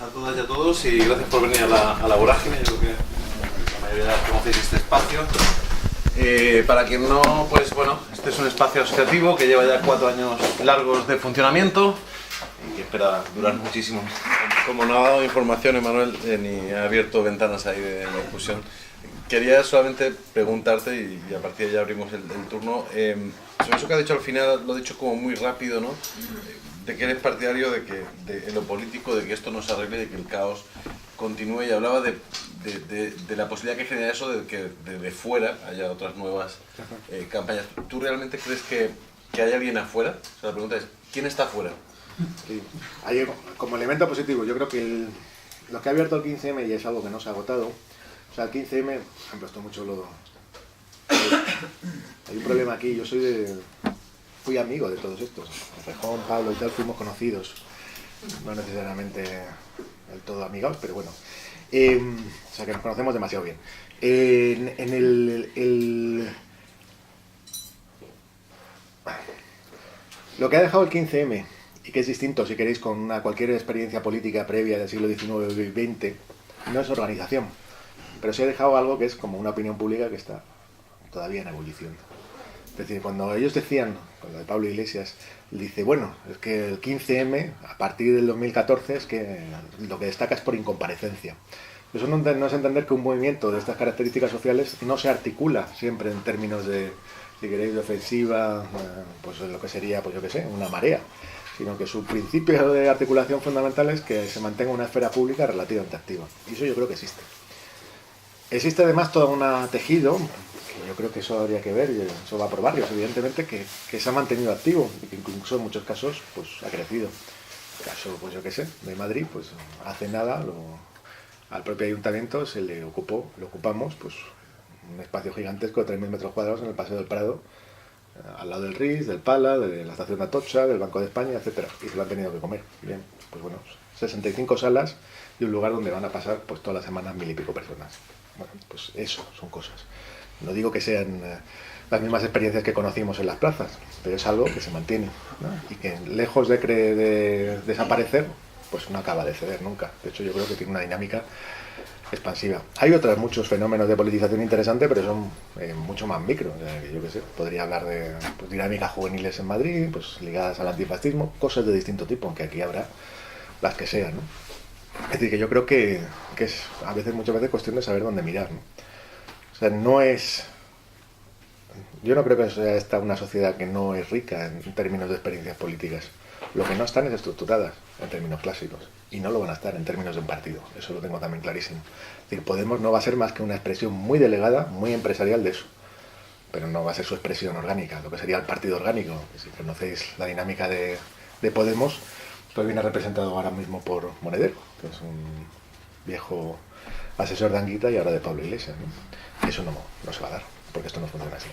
a todas y a todos y gracias por venir a la Vorágine. Yo creo que la mayoría conocéis este espacio. Para quien no, pues bueno, este es un espacio asociativo que lleva ya 4 años largos de funcionamiento y que espera durar muchísimo. Como no ha dado información Emanuel, ni ha abierto ventanas ahí de la discusión, quería solamente preguntarte, y a partir de ya abrimos el turno, sobre eso que ha dicho al final, lo ha dicho como muy rápido, ¿no? De que eres partidario de que en lo político, de que esto no se arregle, de que el caos continúe, y hablaba de la posibilidad que genera eso de que desde fuera haya otras nuevas campañas. ¿Tú realmente crees que hay alguien afuera? O sea, la pregunta es, ¿quién está afuera? Sí. Hay, como elemento positivo, yo creo que lo que ha abierto el 15M, y es algo que no se ha agotado, o sea, el 15M, por ejemplo, esto mucho hay un problema aquí, yo fui amigo de todos estos, Rejón, Pablo y tal, fuimos conocidos, no necesariamente del todo amigos, pero bueno, o sea que nos conocemos demasiado bien. Lo que ha dejado el 15M, y que es distinto, si queréis, con cualquier experiencia política previa del siglo XIX y XX, no es organización, pero sí ha dejado algo que es como una opinión pública que está todavía en ebullición. Es decir, cuando ellos decían, con lo de Pablo Iglesias, dice, bueno, es que el 15M, a partir del 2014, es que lo que destaca es por incomparecencia. Eso no es entender que un movimiento de estas características sociales no se articula siempre en términos de, si queréis, de ofensiva, pues lo que sería, pues yo qué sé, una marea, sino que su principio de articulación fundamental es que se mantenga una esfera pública relativamente activa. Y eso yo creo que existe. Existe además todo un tejido, que yo creo que eso habría que ver, y eso va por barrios, evidentemente, que se ha mantenido activo y que incluso en muchos casos pues ha crecido. El caso, pues yo qué sé, de Madrid, pues hace nada al propio ayuntamiento lo ocupamos, pues un espacio gigantesco de 3.000 metros cuadrados en el Paseo del Prado, al lado del RIS, del Pala, de la estación de Atocha, del Banco de España, etcétera, y se lo han tenido que comer. Bien, pues bueno, 65 salas y un lugar donde van a pasar pues todas las semanas 1.000 y pico personas. Bueno, pues eso son cosas. No digo que sean las mismas experiencias que conocimos en las plazas, pero es algo que se mantiene, ¿no? Y que lejos de desaparecer, pues no acaba de ceder nunca. De hecho, yo creo que tiene una dinámica expansiva. Hay muchos fenómenos de politización interesantes, pero son mucho más micro. O sea, que yo qué sé, podría hablar de dinámicas juveniles en Madrid, pues ligadas al antifascismo, cosas de distinto tipo, aunque aquí habrá las que sean, ¿no? Es decir, que yo creo que es muchas veces cuestión de saber dónde mirar, ¿no? O sea, yo no creo que sea esta una sociedad que no es rica en términos de experiencias políticas. Lo que no están es estructuradas en términos clásicos, y no lo van a estar en términos de un partido, eso lo tengo también clarísimo. Es decir, Podemos no va a ser más que una expresión muy delegada, muy empresarial de eso, pero no va a ser su expresión orgánica, lo que sería el partido orgánico. Si conocéis la dinámica de Podemos, pues viene representado ahora mismo por Monedero, que es un viejo asesor de Anguita y ahora de Pablo Iglesias, ¿no? Eso no se va a dar, porque esto no funciona así,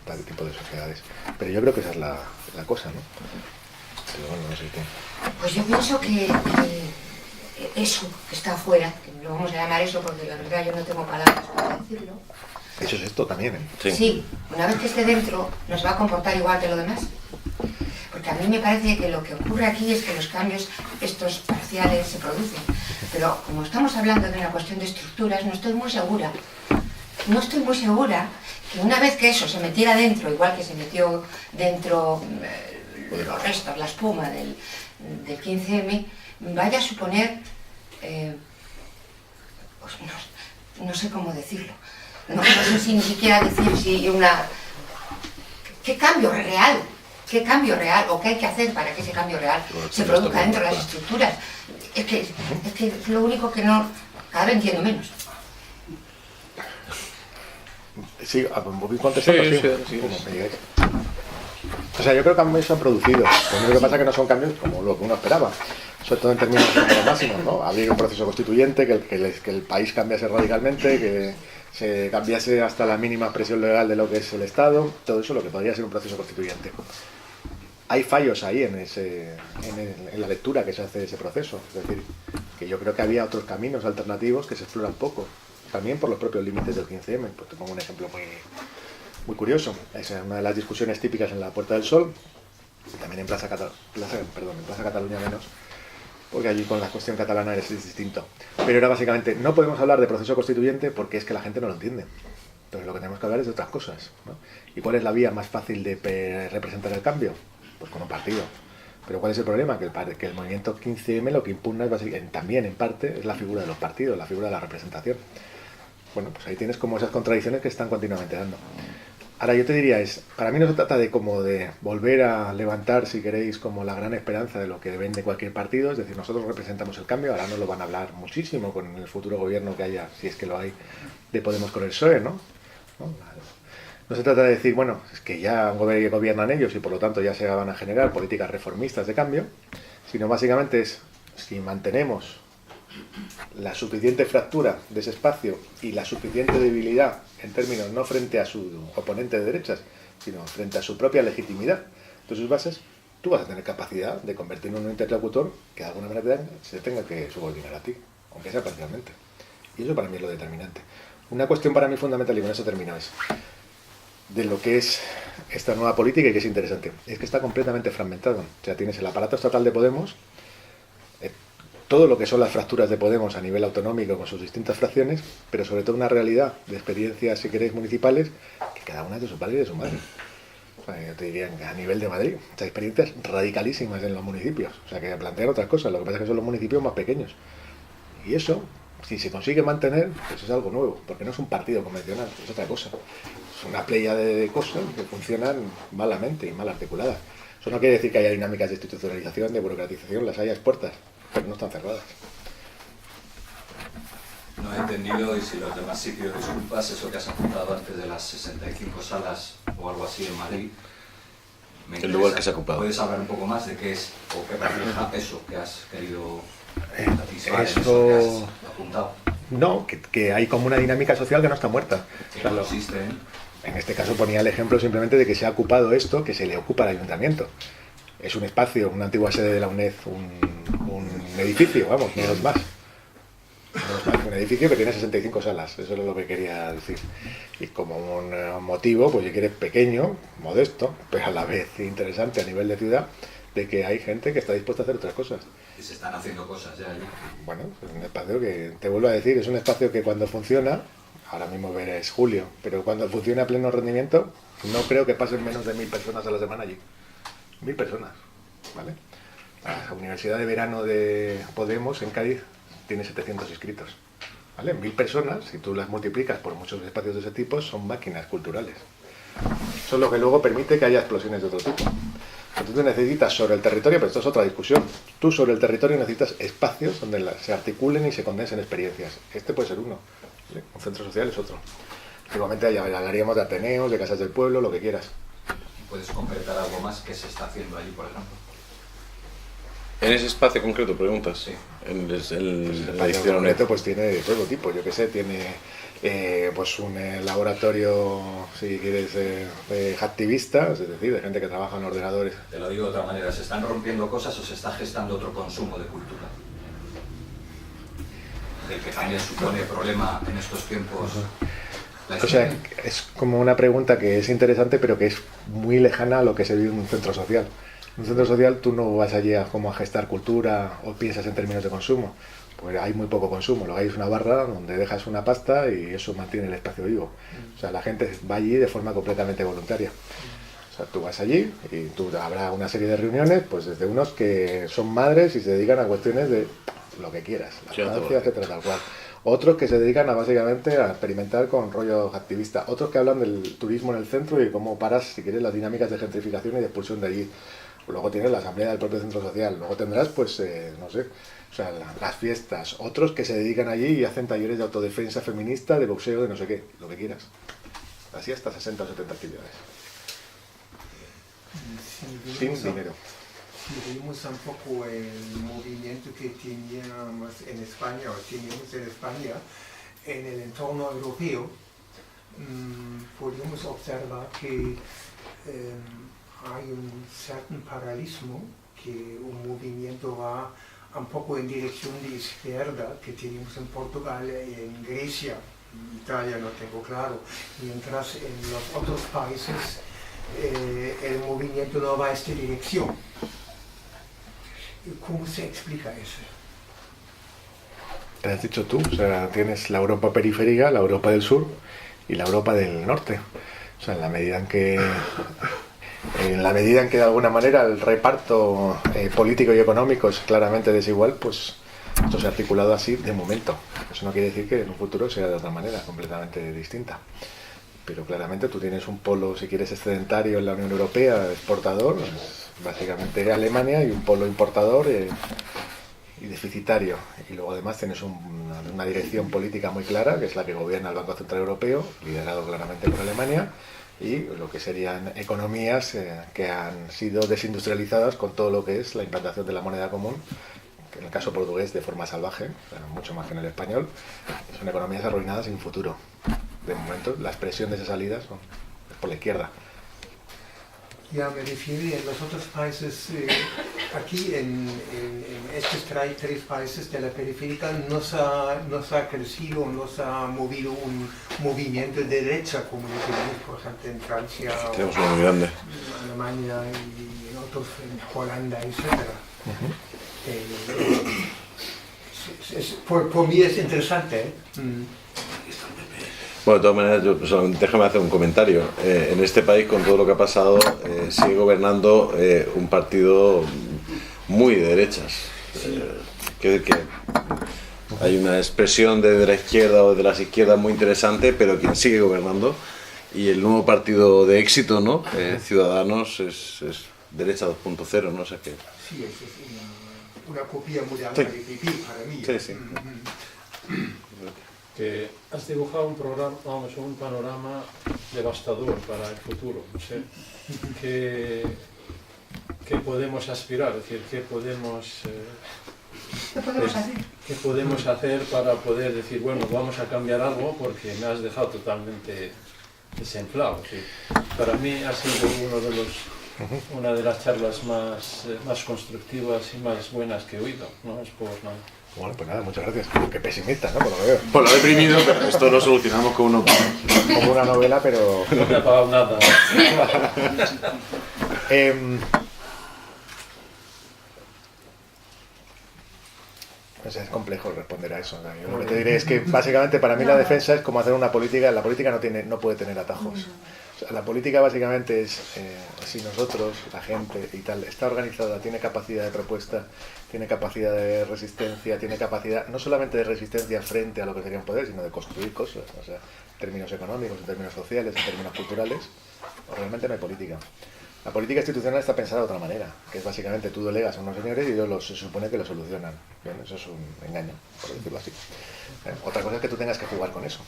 tal tipo de sociedades. Pero yo creo que esa es la cosa, ¿no? Pero bueno, no sé qué. Pues yo pienso que eso que está afuera, que lo vamos a llamar eso porque la verdad yo no tengo palabras para decirlo. Eso es esto también, ¿eh? Sí, una vez que esté dentro nos va a comportar igual que lo demás. Porque a mí me parece que lo que ocurre aquí es que los cambios estos parciales se producen. Pero como estamos hablando de una cuestión de estructuras, no estoy muy segura que una vez que eso se metiera dentro, igual que se metió dentro los restos, la espuma del 15M, vaya a suponer, pues no sé cómo decirlo, no sé si ni siquiera decir si ¿qué cambio real o qué hay que hacer para que ese cambio real se produzca dentro de las estructuras? Es que es lo único que cada vez entiendo menos. Sí, voy contestando, sí. O sea, yo creo que cambios se han producido. Lo único que pasa es que no son cambios como lo que uno esperaba, sobre todo en términos máximos, ¿no? Habría un proceso constituyente, que el país cambiase radicalmente, que se cambiase hasta la mínima expresión legal de lo que es el Estado, todo eso lo que podría ser un proceso constituyente. Hay fallos ahí en la lectura que se hace de ese proceso, es decir, que yo creo que había otros caminos alternativos que se exploran poco, también por los propios límites del 15M. Pues te pongo un ejemplo muy curioso. Es una de las discusiones típicas en la Puerta del Sol, y también en Plaza Cataluña menos, porque allí con la cuestión catalana es distinto. Pero era básicamente, no podemos hablar de proceso constituyente porque es que la gente no lo entiende. Entonces lo que tenemos que hablar es de otras cosas, ¿no? ¿Y cuál es la vía más fácil de representar el cambio? Pues con un partido. Pero ¿cuál es el problema? Que el movimiento 15M lo que impugna es básicamente, también en parte es la figura de los partidos, la figura de la representación. Bueno, pues ahí tienes como esas contradicciones que están continuamente dando. Ahora yo te diría, para mí no se trata de como de volver a levantar, si queréis, como la gran esperanza de lo que vende cualquier partido, es decir, nosotros representamos el cambio, ahora nos lo van a hablar muchísimo con el futuro gobierno que haya, si es que lo hay, de Podemos con el PSOE, ¿no? No se trata de decir, bueno, es que ya gobiernan ellos y por lo tanto ya se van a generar políticas reformistas de cambio, sino básicamente es, si mantenemos la suficiente fractura de ese espacio y la suficiente debilidad en términos no frente a su oponente de derechas, sino frente a su propia legitimidad de sus bases, tú vas a tener capacidad de convertirlo en un interlocutor que de alguna manera se tenga que subordinar a ti, aunque sea parcialmente. Y eso para mí es lo determinante. Una cuestión para mí fundamental, y con eso termino, es de lo que es esta nueva política y que es interesante, es que está completamente fragmentado. O sea, tienes el aparato estatal de Podemos, todo lo que son las fracturas de Podemos a nivel autonómico con sus distintas fracciones, pero sobre todo una realidad de experiencias, si queréis, municipales, que cada una es de su padre y de su madre. O sea, yo te diría a nivel de Madrid, o sea, experiencias radicalísimas en los municipios, o sea, que plantean otras cosas, lo que pasa es que son los municipios más pequeños. Y eso, si se consigue mantener, pues es algo nuevo, porque no es un partido convencional, es otra cosa. Es una playa de cosas que funcionan malamente y mal articuladas. Eso no quiere decir que haya dinámicas de institucionalización, de burocratización, las hay a expuertas, pero no están cerradas. No he entendido, y si los demás sitios disculpas, eso que has apuntado antes de las 65 salas o algo así en Madrid. El lugar que se ha ocupado. ¿Puedes hablar un poco más de qué es o qué refleja eso que has querido Eso... eso que has apuntado? No, que hay como una dinámica social que no está muerta. ¿Qué consiste en este caso ponía el ejemplo simplemente de que se ha ocupado esto, que se le ocupa al ayuntamiento. Es un espacio, una antigua sede de la UNED, un edificio, vamos, no es más. Un edificio que tiene 65 salas, eso es lo que quería decir. Y como un motivo, pues si quieres pequeño, modesto, pero a la vez interesante a nivel de ciudad, de que hay gente que está dispuesta a hacer otras cosas. Y se están haciendo cosas ya allí. Bueno, es un espacio que, te vuelvo a decir, es un espacio que cuando funciona, ahora mismo es julio, pero cuando funciona a pleno rendimiento, no creo que pasen menos de 1000 personas a la semana allí. 1000 personas, ¿vale? La Universidad de Verano de Podemos en Cádiz tiene 700 inscritos, ¿vale? 1000 personas, si tú las multiplicas por muchos espacios de ese tipo, son máquinas culturales. Eso es lo que luego permite que haya explosiones de otro tipo. Entonces necesitas sobre el territorio, pero esto es otra discusión, tú sobre el territorio necesitas espacios donde se articulen y se condensen experiencias. Este puede ser uno, ¿sí? Un centro social es otro. Igualmente hablaríamos de ateneos, de casas del pueblo, lo que quieras. ¿Puedes concretar algo más que se está haciendo allí, por ejemplo? En ese espacio concreto, preguntas. Sí. Pues el espacio concreto pues tiene de todo tipo, yo qué sé, tiene pues un laboratorio, si quieres, de activistas, es decir, de gente que trabaja en ordenadores. Te lo digo de otra manera, ¿se están rompiendo cosas o se está gestando otro consumo de cultura? Del que también supone problema en estos tiempos. O sea, es como una pregunta que es interesante, pero que es muy lejana a lo que se vive en un centro social. En un centro social tú no vas allí como a gestar cultura o piensas en términos de consumo. Pues hay muy poco consumo. Lo que hay es una barra donde dejas una pasta y eso mantiene el espacio vivo. O sea, la gente va allí de forma completamente voluntaria. O sea, tú vas allí y habrá una serie de reuniones, pues desde unos que son madres y se dedican a cuestiones de lo que quieras, lactancia, etcétera, tal cual. Otros que se dedican básicamente a experimentar con rollo activista. Otros que hablan del turismo en el centro y cómo paras, si quieres, las dinámicas de gentrificación y de expulsión de allí. Luego tienes la asamblea del propio centro social. Luego tendrás, pues, no sé, o sea, las fiestas. Otros que se dedican allí y hacen talleres de autodefensa feminista, de boxeo, de no sé qué, lo que quieras. Así hasta 60 o 70 actividades. Sin dinero. Si vimos un poco el movimiento que teníamos en España, o teníamos en España, en el entorno europeo, podemos observar que hay un cierto paralelismo, que un movimiento va un poco en dirección de izquierda, que tenemos en Portugal y en Grecia, en Italia no tengo claro, mientras en los otros países el movimiento no va en esta dirección. ¿Cómo se explica eso? Te has dicho tú, o sea, tienes la Europa periférica, la Europa del sur y la Europa del norte. O sea, en la medida en que de alguna manera el reparto político y económico es claramente desigual, pues esto se ha articulado así de momento. Eso no quiere decir que en un futuro sea de otra manera, completamente distinta. Pero claramente tú tienes un polo, si quieres, excedentario en la Unión Europea, exportador, básicamente Alemania, y un polo importador y deficitario. Y luego además tienes una dirección política muy clara, que es la que gobierna el Banco Central Europeo, liderado claramente por Alemania, y lo que serían economías que han sido desindustrializadas con todo lo que es la implantación de la moneda común, que en el caso portugués de forma salvaje, mucho más que en el español. Son economías arruinadas sin futuro. De momento la expresión de esa salida es por la izquierda. Ya me refiero en los otros países, aquí en estos tres países de la periférica no se ha crecido, no se ha movido un movimiento de derecha como lo tenemos, por ejemplo, en Francia, tenemos uno muy grande, en Alemania y en otros, en Holanda, etc. Por mí es interesante. Bueno, de todas maneras, déjame hacer un comentario. En este país, con todo lo que ha pasado, sigue gobernando un partido muy de derechas. Que hay una expresión de la izquierda o de las izquierdas muy interesante, pero quien sigue gobernando, y el nuevo partido de éxito, ¿no? Ciudadanos, es derecha 2.0, ¿no? O sea que... Sí, es una copia muy alta de PP para mí. Sí, sí. Que has dibujado un panorama devastador para el futuro. No sé qué podemos aspirar, es decir, qué podemos hacer para poder decir, bueno, vamos a cambiar algo, porque me has dejado totalmente desenflado. Es decir, para mí ha sido una de las charlas más constructivas y más buenas que he oído. No es por nada. Bueno, pues nada, muchas gracias. Qué pesimista, ¿no? Por lo que veo. Pues lo he deprimido, pero esto lo solucionamos con uno. Como una novela, pero... No me ha pagado nada. Pues es complejo responder a eso, ¿no? Yo lo que te diré es que básicamente para mí la defensa es como hacer una política. La política no puede tener atajos. O sea, la política básicamente es si nosotros, la gente y tal, está organizada, tiene capacidad de propuesta, tiene capacidad de resistencia, tiene capacidad no solamente de resistencia frente a lo que sería un poder, sino de construir cosas, o sea, en términos económicos, en términos sociales, en términos culturales, o realmente no hay política. La política institucional está pensada de otra manera, que es básicamente tú delegas a unos señores y ellos se supone que lo solucionan. Bien, eso es un engaño, por decirlo así. Otra cosa es que tú tengas que jugar con eso.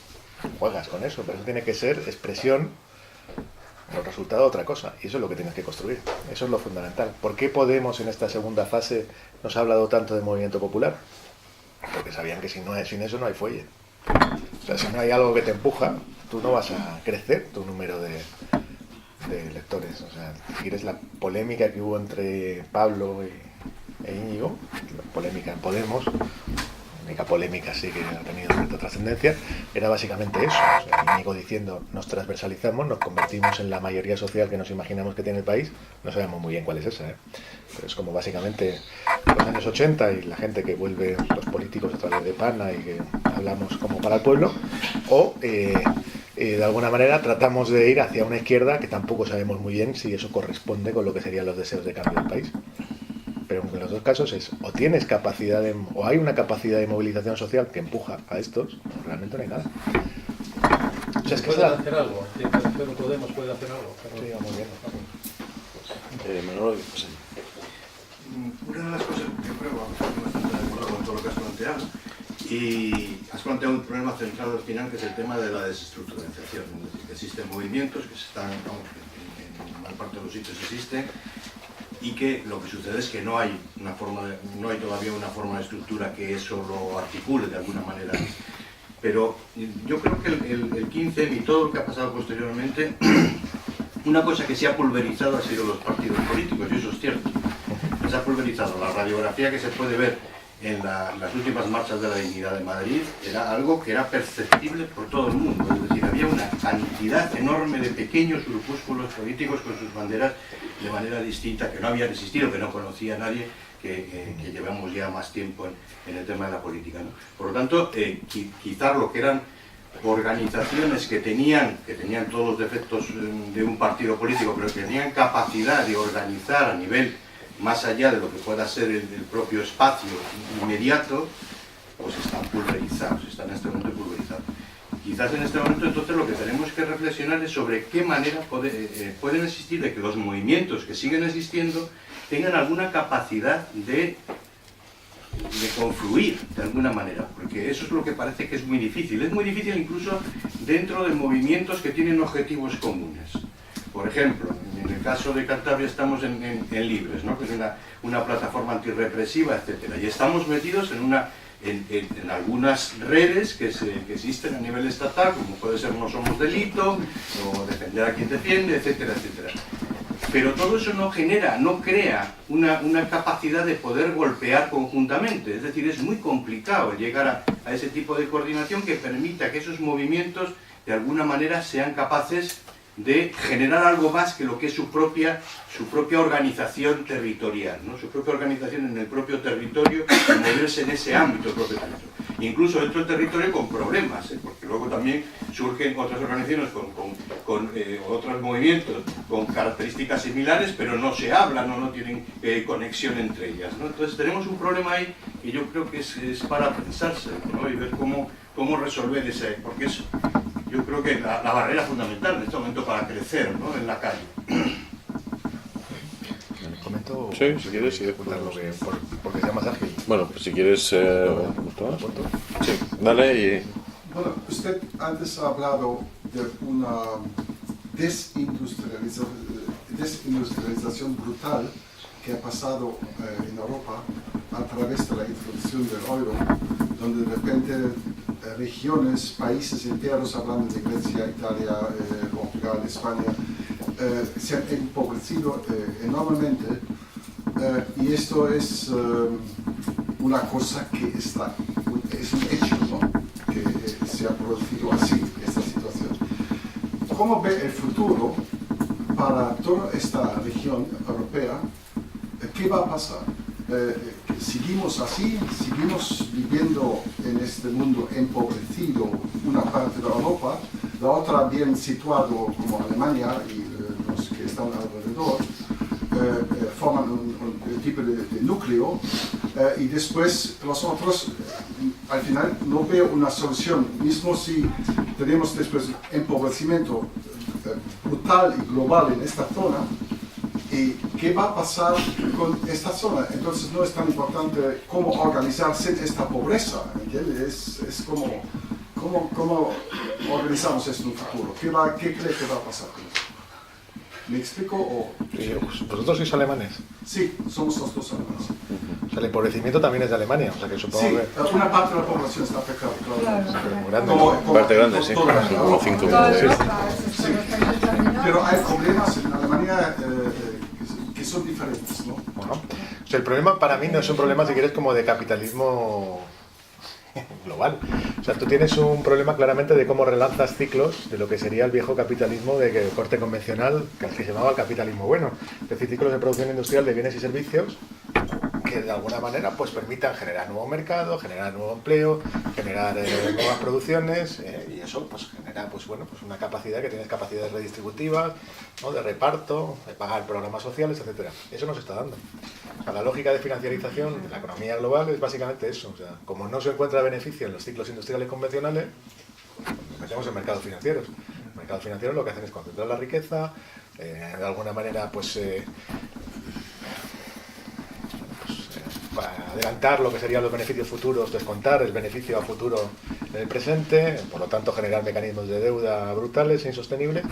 Juegas con eso, pero eso tiene que ser expresión, el resultado de otra cosa, y eso es lo que tienes que construir. Eso es lo fundamental. ¿Por qué Podemos en esta segunda fase nos ha hablado tanto de movimiento popular? Porque sabían que sin eso no hay fuelle. O sea, si no hay algo que te empuja, tú no vas a crecer tu número de electores. O sea, si quieres, la polémica que hubo entre Pablo e Íñigo, la polémica en Podemos, la única polémica sí que ha tenido cierta trascendencia, era básicamente eso. O sea, Íñigo diciendo, nos transversalizamos, nos convertimos en la mayoría social que nos imaginamos que tiene el país. No sabemos muy bien cuál es esa, pero es como básicamente los años 80 y la gente que vuelve, los políticos a través de PANA y que hablamos como para el pueblo, o de alguna manera tratamos de ir hacia una izquierda que tampoco sabemos muy bien si eso corresponde con lo que serían los deseos de cambio del país. Pero en los dos casos es o tienes capacidad o hay una capacidad de movilización social que empuja a estos, o realmente no hay nada. O sea, es que ¿Pueden hacer algo? Pero Podemos puede hacer algo. Pero... Sí, muy bien. Manolo, sí. Una de las cosas que yo creo, bastante de acuerdo con todo lo que has planteado, y has planteado un problema central al final, que es el tema de la desestructuralización. Es decir, que existen movimientos que están, en gran parte de los sitios existen, y que lo que sucede es que no hay todavía una forma de estructura que eso lo articule de alguna manera. Pero yo creo que el 15M y todo lo que ha pasado posteriormente, una cosa que se ha pulverizado ha sido los partidos políticos, y eso es cierto. Se ha pulverizado. La radiografía que se puede ver en las últimas marchas de la dignidad de Madrid era algo que era perceptible por todo el mundo. Es decir, había una cantidad enorme de pequeños grupúsculos políticos con sus banderas de manera distinta, que no habían existido, que no conocía a nadie, que llevamos ya más tiempo en el tema de la política, ¿no? Por lo tanto, quitar lo que eran organizaciones que tenían todos los defectos de un partido político, pero que tenían capacidad de organizar a nivel más allá de lo que pueda ser el propio espacio inmediato, pues están pulverizados, están en este momento pulverizados. Quizás en este momento entonces lo que tenemos que reflexionar es sobre qué manera pueden existir de que los movimientos que siguen existiendo tengan alguna capacidad de confluir de alguna manera, porque eso es lo que parece que es muy difícil. Es muy difícil incluso dentro de movimientos que tienen objetivos comunes. Por ejemplo, en el caso de Cantabria estamos en Libres, ¿no? Que es una plataforma antirrepresiva, etc. Y estamos metidos en algunas redes que existen a nivel estatal, como puede ser No Somos Delito, o Defender a quien defiende, etcétera, etcétera. Pero todo eso no crea una capacidad de poder golpear conjuntamente. Es decir, es muy complicado llegar a ese tipo de coordinación que permita que esos movimientos de alguna manera sean capaces de generar algo más que lo que es su propia organización territorial, ¿no? Su propia organización en el propio territorio y moverse en ese ámbito propio territorio. Incluso dentro del territorio con problemas, porque luego también surgen otras organizaciones con otros movimientos con características similares, pero no se hablan o no tienen conexión entre ellas, ¿no? Entonces tenemos un problema ahí que yo creo que es para pensarse, ¿no? Y ver cómo resolver ese, porque es, yo creo que la barrera fundamental en este momento para crecer, ¿no? En la calle. ¿Comento? Sí, si quieres, sí, Contarlo porque sea más ágil. Bueno, pues si quieres... ¿Punto? Sí, dale y... Bueno, usted antes ha hablado de una desindustrialización brutal que ha pasado en Europa a través de la introducción del euro, donde de repente regiones, países enteros, hablando de Grecia, Italia, Portugal, España, se han empobrecido enormemente, y esto es una cosa que es un hecho, ¿no? Que se ha producido así, esta situación. ¿Cómo ve el futuro para toda esta región europea? ¿Qué va a pasar? ¿Seguimos así? ¿Seguimos viviendo en este mundo empobrecido, una parte de Europa, la otra bien situado como Alemania y los que están alrededor, forman un tipo de núcleo, y después los otros, al final no veo una solución, mismo si tenemos después empobrecimiento brutal y global en esta zona. ¿Y qué va a pasar con esta zona? Entonces no es tan importante cómo organizarse esta pobreza, ¿entiendes? Es cómo organizamos esto en un futuro. ¿Qué cree que va a pasar con esto? ¿Me explico? ¿Vosotros sois alemanes? Sí, somos los dos alemanes. O sea, el empobrecimiento también es de Alemania, o sea que supongo Sí, que... una parte de la población está afectada, claro. Muy grande. Parte grande, sí. Como 5 millones. Sí. Pero hay problemas en Alemania que son diferentes, ¿no? Bueno, o sea, el problema para mí no es un problema, si quieres, como de capitalismo global. O sea, tú tienes un problema claramente de cómo relanzas ciclos de lo que sería el viejo capitalismo de corte convencional, que se llamaba el capitalismo bueno. Es decir, ciclos de producción industrial de bienes y servicios que de alguna manera pues permitan generar nuevo mercado, generar nuevo empleo, generar nuevas producciones, y eso pues genera pues una capacidad, que tienes capacidades redistributivas, ¿no? De reparto, de pagar programas sociales, etcétera. Eso no se está dando. O sea, la lógica de financiarización de la economía global es básicamente eso. O sea, como no se encuentra beneficio en los ciclos industriales convencionales, nos metemos en mercados financieros. Los mercados financieros lo que hacen es concentrar la riqueza, de alguna manera pues para adelantar lo que serían los beneficios futuros, descontar el beneficio a futuro en el presente, por lo tanto generar mecanismos de deuda brutales e insostenibles,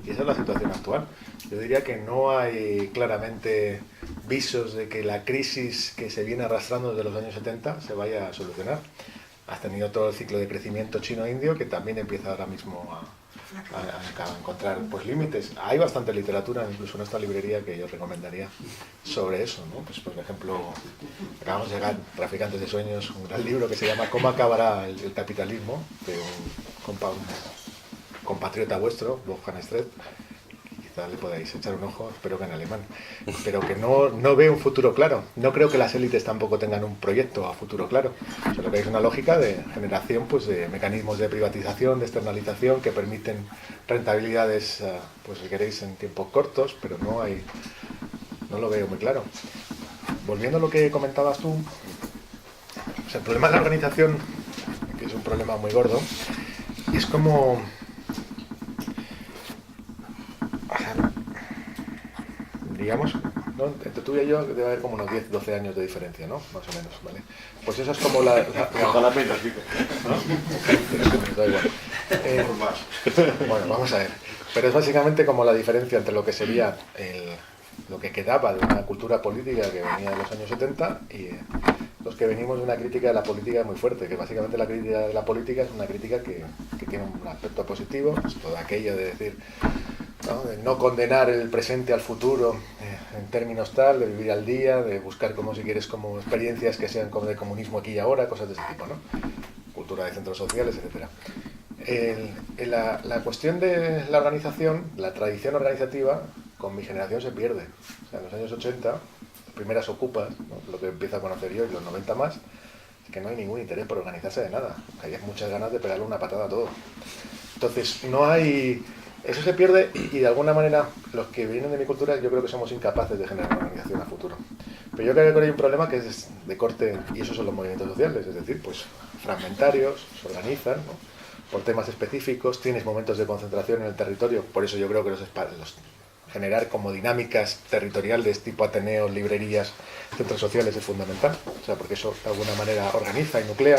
y esa es la situación actual. Yo diría que no hay claramente visos de que la crisis que se viene arrastrando desde los años 70 se vaya a solucionar. Has tenido todo el ciclo de crecimiento chino-indio que también empieza ahora mismo a encontrar pues límites. Hay bastante literatura, incluso en esta librería, que yo recomendaría sobre eso, ¿no? Pues por ejemplo, acabamos de llegar, Traficantes de Sueños, un gran libro que se llama ¿Cómo acabará el capitalismo?, de un compatriota vuestro, Wolfgang Street. quizá le podáis echar un ojo, espero que en alemán, pero que no veo un futuro claro. No creo que las élites tampoco tengan un proyecto a futuro claro. O sea, lo que hay es una lógica de generación, pues, de mecanismos de privatización, de externalización, que permiten rentabilidades, pues si queréis, en tiempos cortos, pero no lo veo muy claro. Volviendo a lo que comentabas tú, o sea, el problema de la organización, que es un problema muy gordo, es como... digamos, ¿no? Entre tú y yo debe haber como unos 10, 12 años de diferencia, ¿no? Más o menos, ¿vale? Pues eso es como Ojalá menos, digo. ¿no? Da igual. Bueno, vamos a ver. Pero es básicamente como la diferencia entre lo que sería lo que quedaba de una cultura política que venía de los años 70 y los que venimos de una crítica de la política muy fuerte, que básicamente la crítica de la política es una crítica que tiene un aspecto positivo, pues todo aquello de decir, ¿no? De no condenar el presente al futuro en términos tal, de vivir al día, de buscar, como si quieres, como experiencias que sean como de comunismo aquí y ahora, cosas de ese tipo, ¿no? Cultura de centros sociales, etcétera. La cuestión de la organización, la tradición organizativa, con mi generación se pierde. O sea, en los años 80, primeras ocupas, ¿no? Lo que empiezo a conocer yo, y los 90 más, es que no hay ningún interés por organizarse de nada. Hay muchas ganas de pegarle una patada a todo. Entonces, no hay... Eso se pierde y de alguna manera los que vienen de mi cultura yo creo que somos incapaces de generar una organización a futuro. Pero yo creo que hay un problema que es de corte, y esos son los movimientos sociales, es decir, pues fragmentarios, se organizan, ¿no? Por temas específicos, tienes momentos de concentración en el territorio, por eso yo creo que los generar como dinámicas territoriales tipo ateneos, librerías, centros sociales es fundamental, o sea, porque eso de alguna manera organiza y nuclea,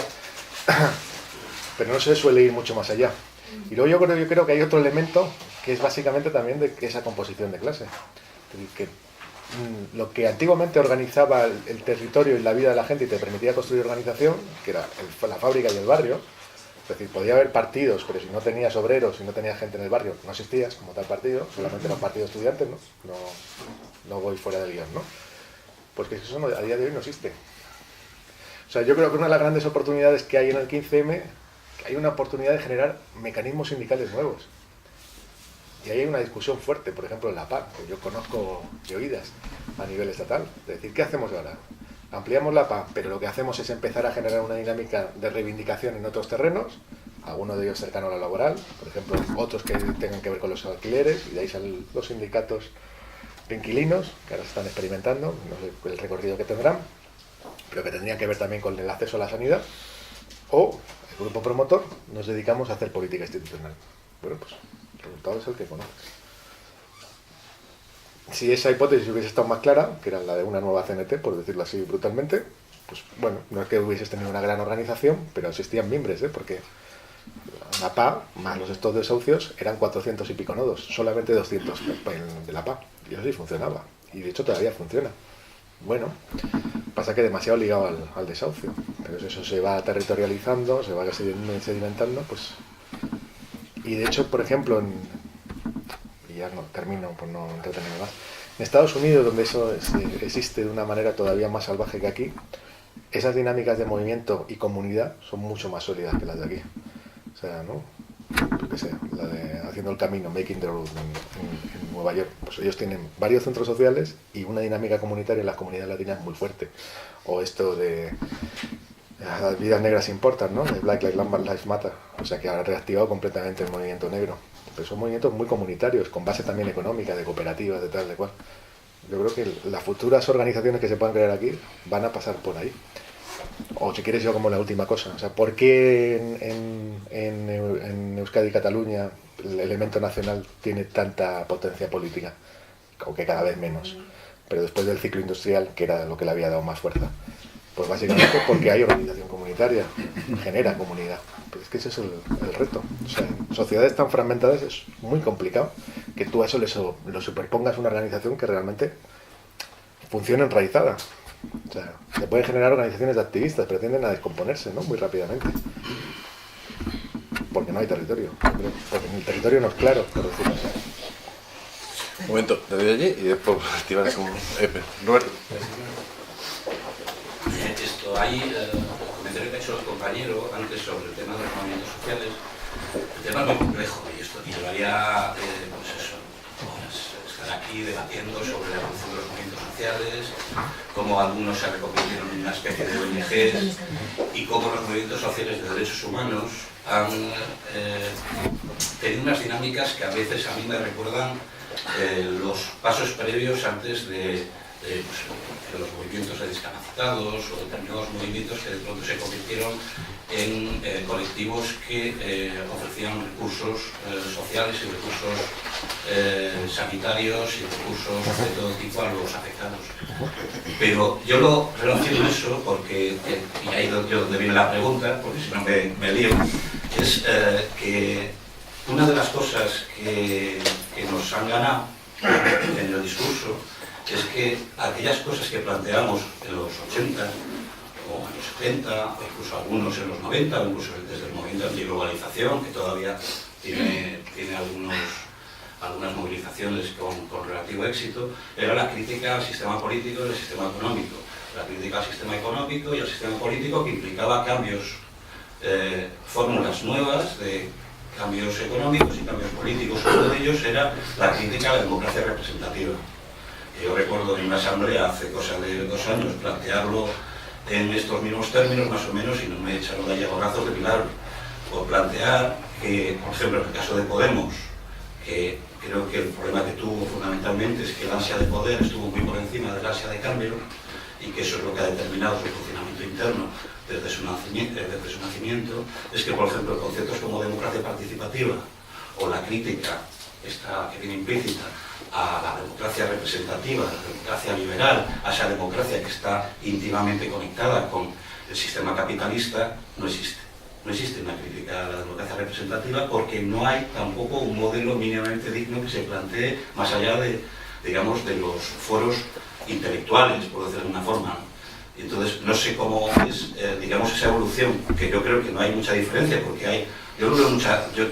pero no se suele ir mucho más allá. Y luego yo creo que hay otro elemento que es básicamente también de esa composición de clase. Es decir, que lo que antiguamente organizaba el territorio y la vida de la gente y te permitía construir organización, que era la fábrica y el barrio, es decir, podía haber partidos, pero si no tenías obreros, si no tenías gente en el barrio, no existías como tal partido, solamente era un partido de estudiantes, no voy fuera del guión, ¿no? Pues que eso a día de hoy no existe. O sea, yo creo que una de las grandes oportunidades que hay en el 15M, que hay una oportunidad de generar mecanismos sindicales nuevos. Y ahí hay una discusión fuerte, por ejemplo, en la PA, que yo conozco de oídas a nivel estatal. Es decir, ¿qué hacemos ahora? Ampliamos la PA, pero lo que hacemos es empezar a generar una dinámica de reivindicación en otros terrenos, algunos de ellos cercanos a la laboral, por ejemplo, otros que tengan que ver con los alquileres, y de ahí salen los sindicatos de inquilinos, que ahora se están experimentando, no sé el recorrido que tendrán, pero que tendrían que ver también con el acceso a la sanidad, o el grupo promotor nos dedicamos a hacer política institucional. Bueno, pues el resultado es el que conoces. Si esa hipótesis hubiese estado más clara, que era la de una nueva CNT, por decirlo así brutalmente, pues bueno, no es que hubieses tenido una gran organización, pero existían mimbres, porque la PA, más los estos desahucios, eran 400 y pico nodos, solamente 200 de la PA, y eso sí funcionaba, y de hecho todavía funciona. Bueno, pasa que demasiado ligado al desahucio, pero eso se va territorializando, se va sedimentando, pues... Y de hecho, por ejemplo, y ya no termino por no entretenerme más, en Estados Unidos, donde eso existe de una manera todavía más salvaje que aquí, esas dinámicas de movimiento y comunidad son mucho más sólidas que las de aquí. O sea, ¿no? Yo qué sé, la de Haciendo el Camino, Making the Road en Nueva York, pues ellos tienen varios centros sociales y una dinámica comunitaria en las comunidades latinas muy fuerte. O esto de las vidas negras importan, ¿no? De Black Lives Matter, o sea que ha reactivado completamente el movimiento negro. Pero son movimientos muy comunitarios, con base también económica, de cooperativas, de tal, de cual. Yo creo que las futuras organizaciones que se puedan crear aquí van a pasar por ahí. O si quieres yo como la última cosa, o sea, ¿por qué en Euskadi y Cataluña el elemento nacional tiene tanta potencia política? O que cada vez menos. Pero después del ciclo industrial, que era lo que le había dado más fuerza. Pues básicamente porque hay organización comunitaria, genera comunidad. Pues es que ese es el reto. O sea, en sociedades tan fragmentadas es muy complicado que tú a eso lo superpongas una organización que realmente funcione enraizada. O sea, se pueden generar organizaciones de activistas, pero tienden a descomponerse, ¿no? Muy rápidamente. Porque no hay territorio. Porque el territorio no es claro, por decirlo así. Un momento, te doy allí y después te vas con Roberto. Hay el comentario que ha hecho el compañero antes sobre el tema de los movimientos sociales. El tema es muy complejo y esto llevaría, pues eso, horas. estar aquí debatiendo sobre la evolución de los movimientos sociales, cómo algunos se reconvirtieron en una especie de ONGs y cómo los movimientos sociales de derechos humanos han tenido unas dinámicas que a veces a mí me recuerdan los pasos previos antes de los movimientos de discapacitados o determinados movimientos que de pronto se convirtieron en colectivos que ofrecían recursos sociales y recursos sanitarios y recursos de todo tipo a los afectados. Pero yo lo relaciono eso porque, y ahí es donde viene la pregunta, porque si no me lío, es que una de las cosas que nos han ganado en el discurso es que aquellas cosas que planteamos en los 80 o en los 70, o incluso algunos en los 90, o incluso desde el movimiento antiglobalización, que todavía tiene algunas movilizaciones con relativo éxito, era la crítica al sistema político y al sistema económico. La crítica al sistema económico y al sistema político que implicaba cambios, fórmulas nuevas de cambios económicos y cambios políticos. Uno de ellos era la crítica a la democracia representativa. Yo recuerdo en una asamblea hace cosa de 2 años plantearlo en estos mismos términos, más o menos, y no me echaron de brazos de milagro, por plantear que, por ejemplo, en el caso de Podemos, que creo que el problema que tuvo fundamentalmente es que el ansia de poder estuvo muy por encima del ansia de cambio, y que eso es lo que ha determinado su funcionamiento interno desde su nacimiento, es que, por ejemplo, conceptos como democracia participativa o la crítica esta que viene implícita a la democracia representativa, a la democracia liberal, a esa democracia que está íntimamente conectada con el sistema capitalista, no existe. No existe una crítica a la democracia representativa porque no hay tampoco un modelo mínimamente digno que se plantee más allá de, digamos, de los foros intelectuales, por decirlo de alguna forma. Y entonces no sé cómo es, digamos, esa evolución, que yo creo que no hay mucha diferencia porque hay... Yo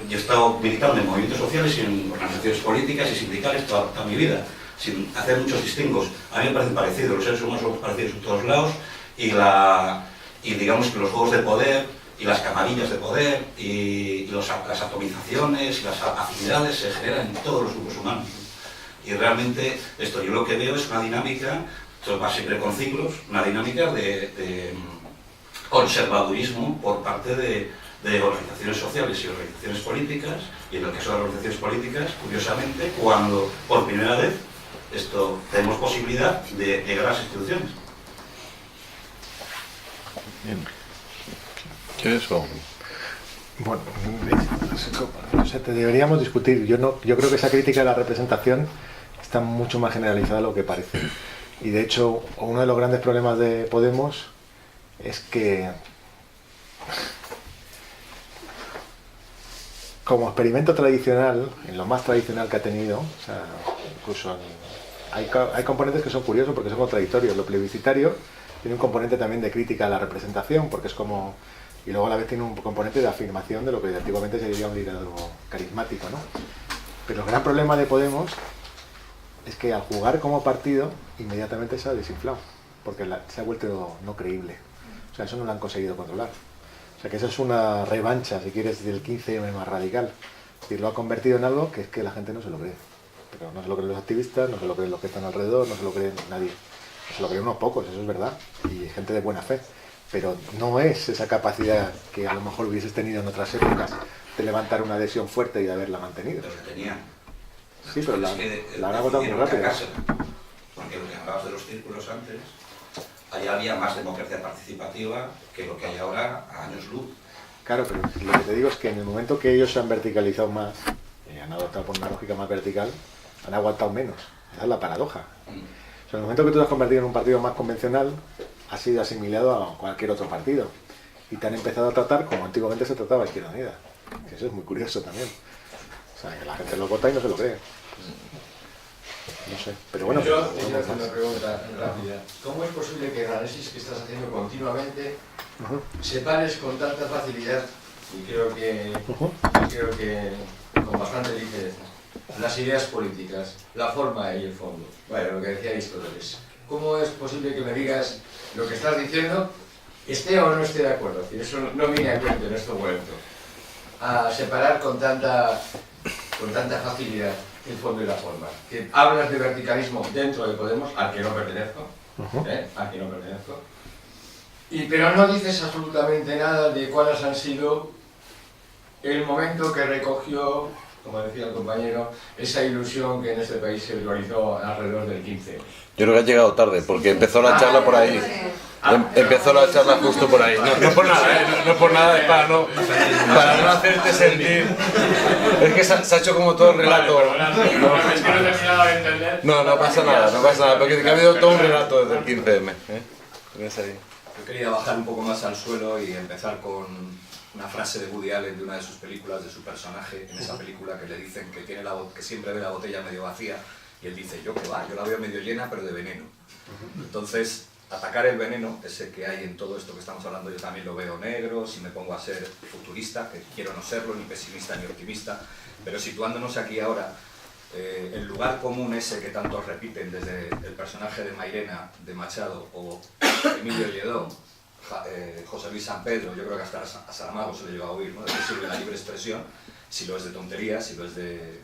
he estado militando en movimientos sociales y en organizaciones políticas y sindicales toda mi vida, sin hacer muchos distingos. A mí me parecen parecidos, los seres humanos somos parecidos en todos lados y digamos que los juegos de poder y las camarillas de poder y las atomizaciones y las afinidades se generan en todos los grupos humanos. Y realmente esto yo lo que veo es una dinámica, esto va siempre con ciclos, una dinámica de conservadurismo por parte de organizaciones sociales y organizaciones políticas, y en el caso de las organizaciones políticas, curiosamente, cuando por primera vez tenemos posibilidad de llegar a las instituciones. Bien. ¿Qué es eso? Bueno, o sea, deberíamos discutir. Yo creo que esa crítica a la representación está mucho más generalizada de lo que parece. Y de hecho, uno de los grandes problemas de Podemos es que como experimento tradicional, en lo más tradicional que ha tenido, o sea, incluso hay componentes que son curiosos porque son contradictorios. Lo plebiscitario tiene un componente también de crítica a la representación, porque es como... Y luego a la vez tiene un componente de afirmación de lo que antiguamente se diría un liderazgo carismático, ¿no? Pero el gran problema de Podemos es que al jugar como partido, inmediatamente se ha desinflado, porque se ha vuelto no creíble. O sea, eso no lo han conseguido controlar. O sea, que eso es una revancha, si quieres, del 15M más radical. Es decir, lo ha convertido en algo que es que la gente no se lo cree. Pero no se lo creen los activistas, no se lo creen los que están alrededor, no se lo cree nadie. Se lo creen unos pocos, eso es verdad, y gente de buena fe. Pero no es esa capacidad que a lo mejor hubieses tenido en otras épocas de levantar una adhesión fuerte y de haberla mantenido. Pero que tenían. Sí, pero la han agotado muy rápido. Porque lo que hablabas de los círculos antes, ahí había más democracia participativa que lo que hay ahora a años luz. Claro, pero lo que te digo es que en el momento que ellos se han verticalizado más, y han adoptado por una lógica más vertical, han aguantado menos. Esa es la paradoja. O sea, en el momento que tú te has convertido en un partido más convencional, has sido asimilado a cualquier otro partido. Y te han empezado a tratar como antiguamente se trataba a Izquierda Unida. Que eso es muy curioso también. O sea, que la gente lo vota y no se lo cree. No sé, pero bueno... Yo quisiera hacer una pregunta rápida. ¿Cómo es posible que el análisis que estás haciendo continuamente separes con tanta facilidad, y creo que con bastante ligereza, las ideas políticas, la forma y el fondo? Bueno, lo que decía Aristóteles. ¿Cómo es posible que me digas lo que estás diciendo, esté o no esté de acuerdo? Es decir, eso no viene a cuento en este momento. A separar con tanta facilidad el fondo y la forma. Que hablas de verticalismo dentro de Podemos, al que no pertenezco, al que no pertenezco, pero no dices absolutamente nada de cuáles han sido el momento que recogió, como decía el compañero, esa ilusión que en este país se visualizó alrededor del 15. Yo creo que has llegado tarde, porque empezó la charla por ahí. Empezó la charla justo por ahí. No por nada, no por nada, para no hacerte sentir. Es que se ha hecho como todo el relato. Es que no he terminado de entender. No pasa nada, porque ha habido todo un relato desde el 15M. Tienes ahí. Yo quería bajar un poco más al suelo y empezar con una frase de Woody Allen de una de sus películas, de su personaje, en esa película que le dicen que, que siempre ve la botella medio vacía, y él dice, yo que va, yo la veo medio llena pero de veneno. Entonces, atacar el veneno, ese que hay en todo esto que estamos hablando, yo también lo veo negro, si me pongo a ser futurista, que quiero no serlo, ni pesimista ni optimista, pero situándonos aquí ahora, el lugar común ese que tantos repiten desde el personaje de Mairena, de Machado, o Emilio Lledó, José Luis San Pedro, yo creo que hasta a Saramago se le lleva a oír, ¿no? ¿De qué sirve la libre expresión? Si lo es de tonterías, si lo es de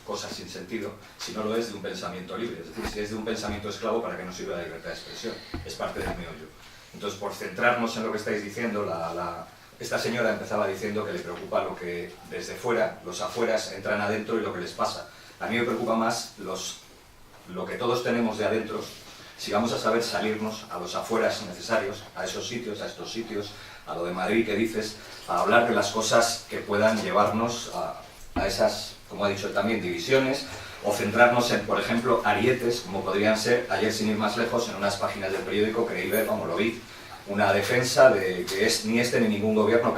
cosas sin sentido, si no lo es de un pensamiento libre. Es decir, si es de un pensamiento esclavo, ¿para qué no sirve la libertad de expresión? Es parte del meollo. Entonces, por centrarnos en lo que estáis diciendo, esta señora empezaba diciendo que le preocupa lo que desde fuera, los afueras entran adentro y lo que les pasa. A mí me preocupa más lo que todos tenemos de adentro, si vamos a saber salirnos a los afueras necesarios, a esos sitios, a estos sitios, a lo de Madrid que dices, a hablar de las cosas que puedan llevarnos a esas, como ha dicho él también, divisiones, o centrarnos en, por ejemplo, arietes, como podrían ser, ayer sin ir más lejos, en unas páginas del periódico creí ver, como lo vi, una defensa de que ni este ni ningún gobierno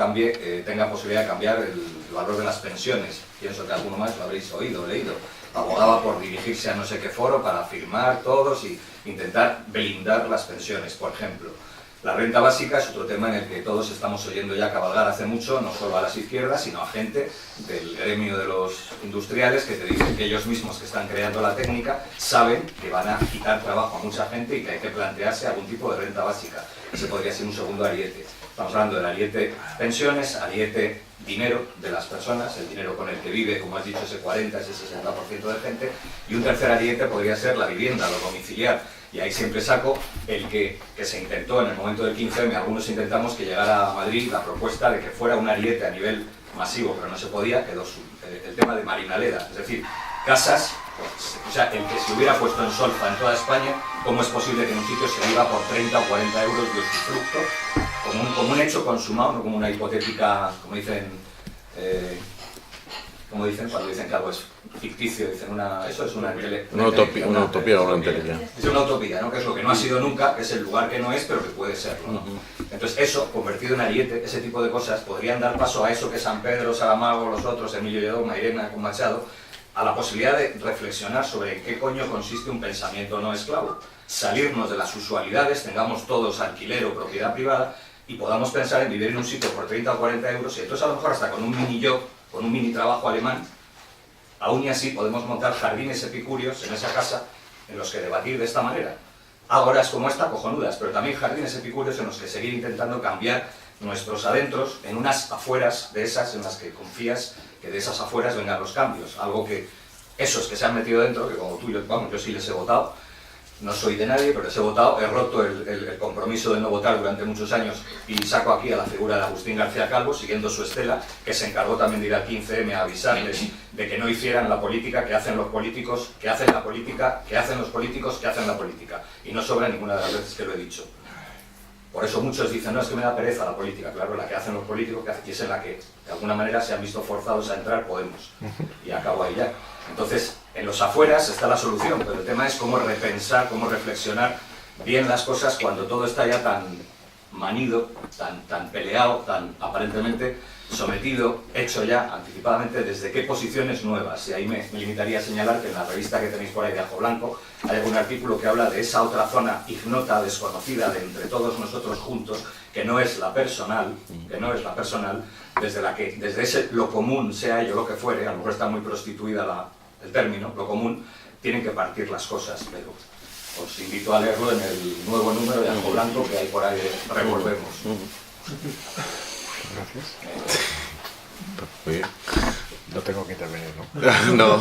tenga posibilidad de cambiar el valor de las pensiones. Pienso que alguno más lo habréis oído o leído. Abogaba por dirigirse a no sé qué foro para firmar todos y intentar blindar las pensiones, por ejemplo. La renta básica es otro tema en el que todos estamos oyendo ya cabalgar hace mucho, no solo a las izquierdas, sino a gente del gremio de los industriales que te dicen que ellos mismos que están creando la técnica saben que van a quitar trabajo a mucha gente y que hay que plantearse algún tipo de renta básica. Ese podría ser un segundo ariete. Estamos hablando del ariete pensiones, ariete dinero de las personas, el dinero con el que vive, como has dicho, ese 40, ese 60% de gente, y un tercer ariete podría ser la vivienda, lo domiciliar. Y ahí siempre saco el que se intentó en el momento del 15M, algunos intentamos que llegara a Madrid la propuesta de que fuera un ariete a nivel masivo, pero no se podía, quedó el tema de Marinaleda, es decir, casas, o sea, el que se hubiera puesto en solfa en toda España, ¿cómo es posible que en un sitio se viva por 30 o 40 euros de usufructo, como un hecho consumado, no como una hipotética, como dicen cuando dicen que algo es ficticio, dicen eso es una utopía o una entelequia. Es una utopía, ¿no? Que es lo que no ha sido nunca, que es el lugar que no es, pero que puede serlo, ¿no? Entonces eso, convertido en ariete, ese tipo de cosas, podrían dar paso a eso que San Pedro, Saramago, los otros, Emilio Lledó, Mairena, con Machado, a la posibilidad de reflexionar sobre en qué coño consiste un pensamiento no esclavo. Salirnos de las usualidades, tengamos todos alquiler o propiedad privada y podamos pensar en vivir en un sitio por 30 o 40 euros y entonces a lo mejor hasta con un mini job, con un mini trabajo alemán, aún y así podemos montar jardines epicúreos en esa casa en los que debatir de esta manera. Ágoras como esta, cojonudas, pero también jardines epicúreos en los que seguir intentando cambiar nuestros adentros en unas afueras de esas en las que confías que de esas afueras vengan los cambios. Algo que esos que se han metido dentro, que como tú y yo, vamos, yo sí les he votado, no soy de nadie, pero les he votado, he roto el compromiso de no votar durante muchos años y saco aquí a la figura de Agustín García Calvo, siguiendo su estela, que se encargó también de ir al 15M a avisarles de que no hicieran la política que hacen los políticos, que hacen la política, que hacen los políticos, que hacen la política. Y no sobra ninguna de las veces que lo he dicho. Por eso muchos dicen, no, es que me da pereza la política. Claro, la que hacen los políticos, que es en la que de alguna manera se han visto forzados a entrar, Podemos. Y acabo ahí ya. Entonces, en los afueras está la solución, pero el tema es cómo repensar, cómo reflexionar bien las cosas cuando todo está ya tan manido, tan peleado, tan aparentemente sometido, hecho ya anticipadamente desde qué posiciones nuevas. Y ahí me limitaría a señalar que en la revista que tenéis por ahí de Ajo Blanco hay algún artículo que habla de esa otra zona ignota, desconocida de entre todos nosotros juntos, que no es la personal, desde la que, desde ese lo común, sea ello lo que fuere, a lo mejor está muy prostituida el término, lo común, tienen que partir las cosas, pero os invito a leerlo en el nuevo número de Ajo Blanco que hay por ahí de Revolvemos. Gracias. Muy bien. No tengo que intervenir, ¿no? No.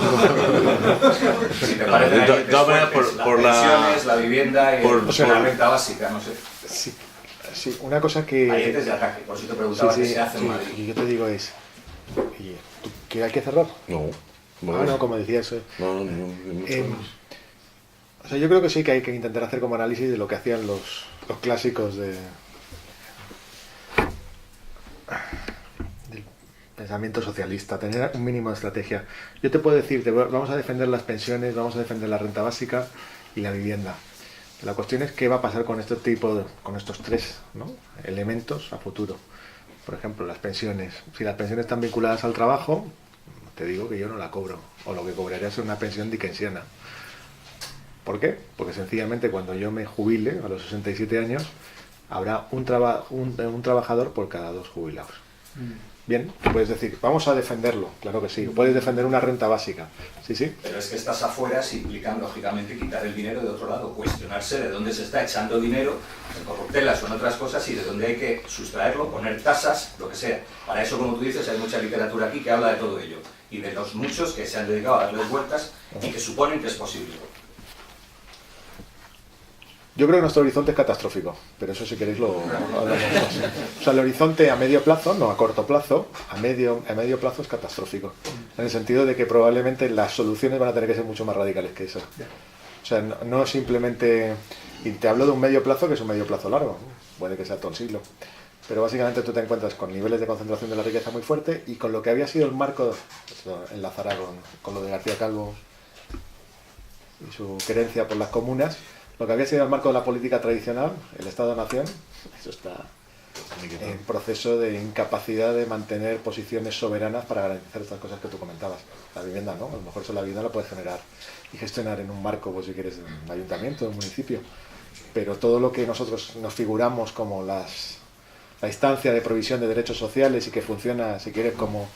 Si te parecen ahí De todas maneras, las por la... pensiones, la vivienda y la renta por- básica, no sé. Sí, una cosa que... Hay entes de ataque, por si te preguntaba qué se hace en Madrid. Y yo te digo es... ¿Que hay que cerrar? No. No, como decías... No, ni mucho menos. O sea, yo creo que sí que hay que intentar hacer como análisis de lo que hacían los clásicos del pensamiento socialista, tener un mínimo de estrategia. Yo te puedo decir, vamos a defender las pensiones, vamos a defender la renta básica y la vivienda. La cuestión es qué va a pasar con este tipo, con estos tres, ¿no?, elementos a futuro. Por ejemplo, las pensiones. Si las pensiones están vinculadas al trabajo, te digo que yo no la cobro, o lo que cobraría es una pensión dickensiana. ¿Por qué? Porque sencillamente cuando yo me jubile a los 67 años habrá un trabajador por cada 2 jubilados. Bien, puedes decir, vamos a defenderlo, claro que sí. Puedes defender una renta básica, sí. Pero es que estas afueras implican, lógicamente, quitar el dinero de otro lado, cuestionarse de dónde se está echando dinero, en corruptelas o en otras cosas, y de dónde hay que sustraerlo, poner tasas, lo que sea. Para eso, como tú dices, hay mucha literatura aquí que habla de todo ello, y de los muchos que se han dedicado a darles vueltas y que suponen que es posible. Yo creo que nuestro horizonte es catastrófico, pero eso si queréis lo hablamos más. O sea, el horizonte a medio plazo, no a corto plazo, a medio plazo es catastrófico. En el sentido de que probablemente las soluciones van a tener que ser mucho más radicales que eso. O sea, no simplemente... Y te hablo de un medio plazo que es un medio plazo largo, ¿no? Puede que sea todo el siglo. Pero básicamente tú te encuentras con niveles de concentración de la riqueza muy fuerte y con lo que había sido el marco, esto enlazará con lo de García Calvo y su querencia por las comunas, lo que había sido el marco de la política tradicional, el Estado-Nación, eso está en proceso de incapacidad de mantener posiciones soberanas para garantizar estas cosas que tú comentabas. La vivienda, ¿no? A lo mejor eso la vivienda la puedes generar y gestionar en un marco, pues si quieres, de un ayuntamiento, de un municipio. Pero todo lo que nosotros nos figuramos como la instancia de provisión de derechos sociales y que funciona, si quieres, como